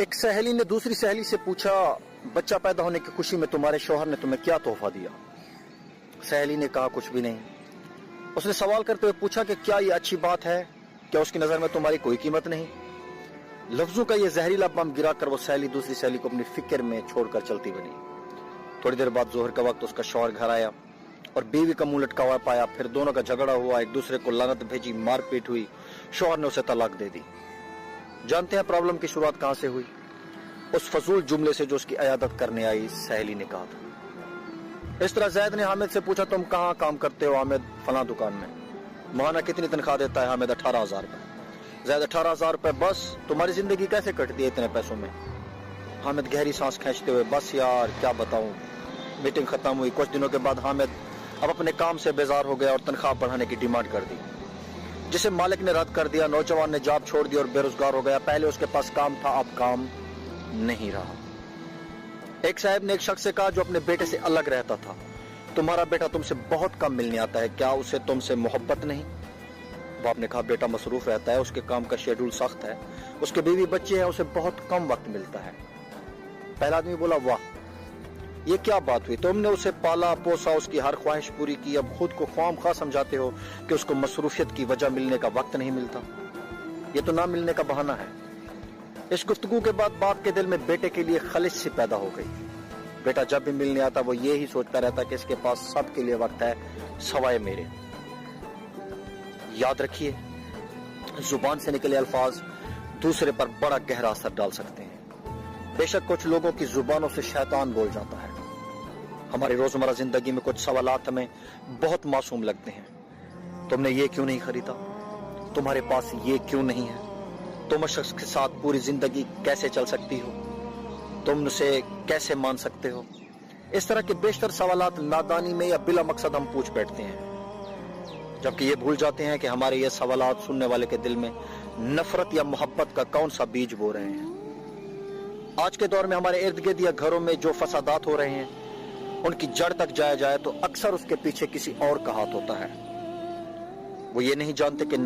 एक सहेली ने दूसरी सहेली से पूछा, बच्चा पैदा होने की खुशी में तुम्हारे शौहर ने तुम्हें क्या तोहफा दिया? सहेली ने कहा, कुछ भी नहीं। उसने सवाल करते हुए पूछा कि क्या ये अच्छी बात है? क्या उसकी नजर में तुम्हारी कोई कीमत नहीं? लफ्जों का ये जहरीला बम गिरा कर वो सहेली दूसरी सहेली को अपनी फिक्र में छोड़कर चलती बनी। थोड़ी देर बाद जोहर का वक्त उसका शौहर घर आया और बीवी का मुंह लटका हुआ पाया। फिर दोनों का झगड़ा हुआ, एक दूसरे को लानत भेजी, मारपीट हुई। शौहर ने उसे तलाक दे दी। जानते हैं प्रॉब्लम की शुरुआत कहां से हुई? उस फजूल जुमले से जो उसकी अयादत करने आई सहेली ने कहा था। इस तरह जैद ने हामिद से पूछा, तुम कहां काम करते हो? हामिद, फलां दुकान में। माहाना कितनी तनख्वाह देता है? हामिद, 18,000 रुपए। जैद, 18,000 रुपए बस? तुम्हारी जिंदगी कैसे कटती है इतने पैसों में? हामिद गहरी सांस खींचते हुए, बस यार क्या बताऊं। मीटिंग खत्म हुई। कुछ दिनों के बाद हामिद अब अपने काम से बेजार हो गया और तनख्वाह बढ़ाने की डिमांड कर दी, जिसे मालिक ने रद्द कर दिया। नौजवान ने जॉब छोड़ दी और बेरोजगार हो गया। पहले उसके पास काम था, अब काम नहीं रहा। एक साहब ने एक शख्स से कहा जो अपने बेटे से अलग रहता था, तुम्हारा बेटा तुमसे बहुत कम मिलने आता है, क्या उसे तुमसे मोहब्बत नहीं? बाप ने कहा, बेटा मसरूफ रहता है, उसके काम का शेड्यूल सख्त है, उसके बीवी बच्चे हैं, उसे बहुत कम वक्त मिलता है। पहला आदमी बोला, वाह ये क्या बात हुई? तुमने उसे पाला पोसा, उसकी हर ख्वाहिश पूरी की, अब खुद को ख्वामख्वाह समझाते हो कि उसको मसरूफियत की वजह मिलने का वक्त नहीं मिलता। ये तो ना मिलने का बहाना है। इस गुफ्तगू के बाद बाप के दिल में बेटे के लिए खलिश सी पैदा हो गई। बेटा जब भी मिलने आता वो ये ही सोचता रहता कि इसके पास सबके लिए वक्त है सवाए मेरे। याद रखिए, जुबान से निकले अल्फाज दूसरे पर बड़ा गहरा असर डाल सकते हैं। बेशक कुछ लोगों की जुबानों से शैतान बोल जाता है। हमारी रोजमर्रा जिंदगी में कुछ सवालात हमें बहुत मासूम लगते हैं। तुमने ये क्यों नहीं खरीदा? तुम्हारे पास ये क्यों नहीं है? तुम उस शख्स के साथ पूरी जिंदगी कैसे चल सकती हो? तुम उसे कैसे मान सकते हो? इस तरह के बेशतर सवालात नादानी में या बिला मकसद हम पूछ बैठते हैं, जबकि ये भूल जाते हैं कि हमारे ये सवालात सुनने वाले के दिल में नफरत या मोहब्बत का कौन सा बीज बो रहे हैं। आज के दौर में हमारे इर्द गिर्द या घरों में जो फसादात हो रहे हैं उनकी जड़ तक जाया जाए तो अक्सर उसके पीछे किसी और का हाथ होता है। वो ये नहीं जानते कि